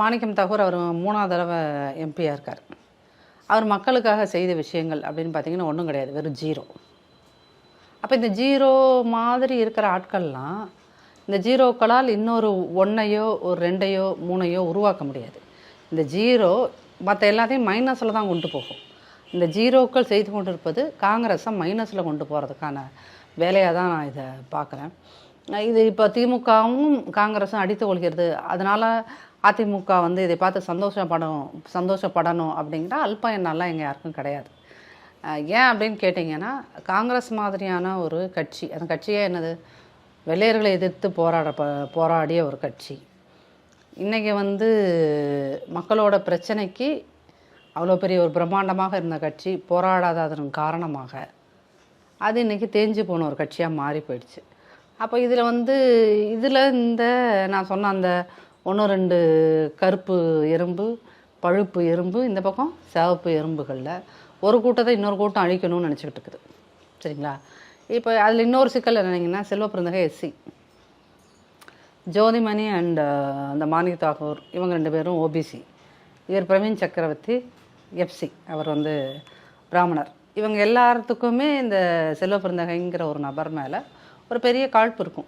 மாணிக்கம் தாகூர் அவர் 3வது தடவை எம்பியாக இருக்கார். அவர் மக்களுக்காக செய்த விஷயங்கள் அப்படின்னு பார்த்தீங்கன்னா ஒன்றும் கிடையாது, வெறும் ஜீரோ. அப்போ இந்த ஜீரோ மாதிரி இருக்கிற ஆட்கள்லாம் இந்த ஜீரோக்களால் இன்னொரு 1ஐயோ ஒரு 2ஐயோ 3ஐயோ உருவாக்க முடியாது. இந்த ஜீரோ மற்ற எல்லாத்தையும் மைனஸில் தான் கொண்டு போகும். இந்த ஜீரோக்கள் செய்து கொண்டு இருப்பது காங்கிரஸை மைனஸில் கொண்டு போகிறதுக்கான வேலையாக தான் நான் இதை பார்க்குறேன். இது இப்போ திமுகவும் காங்கிரஸும் அடித்து கொள்கிறது. அதனால் அதிமுக இதை பார்த்து சந்தோஷப்படணும் அப்படிங்கிற அல்ப எண்ணெல்லாம் எங்கள் யாருக்கும் கிடையாது. ஏன் அப்படின்னு கேட்டிங்கன்னா, காங்கிரஸ் மாதிரியான ஒரு கட்சி, அந்த கட்சியே என்னது, வெள்ளையர்களை எதிர்த்து போராடிய ஒரு கட்சி. இன்றைக்கி மக்களோட பிரச்சனைக்கு அவ்வளோ பெரிய ஒரு பிரம்மாண்டமாக இருந்த கட்சி போராடாததன் காரணமாக அது இன்றைக்கி தேஞ்சு போன ஒரு கட்சியாக மாறி போயிடுச்சு. அப்போ இதில் நான் சொன்ன அந்த 1-2 கருப்பு எறும்பு, பழுப்பு எறும்பு, இந்த பக்கம் சிவப்பு எறும்புகளில் ஒரு கூட்டத்தை இன்னொரு கூட்டம் அழிக்கணும்னு நினச்சிக்கிட்டு இருக்குது. சரிங்களா? இப்போ அதில் இன்னொரு சிக்கல் என்னங்கன்னா, செல்வ பிறந்தகை எஸ்சி, ஜோதிமணி அண்ட் அந்த மாணிக் தாகூர் இவங்க 2 பேரும் ஓபிசி, இவர் பிரவீன் சக்கரவர்த்தி எஃப்சி, அவர் பிராமணர். இவங்க எல்லாத்துக்குமே இந்த செல்வ பிறந்தகைங்கிற ஒரு நபர் மேலே ஒரு பெரிய காழ்ப்பு இருக்கும்.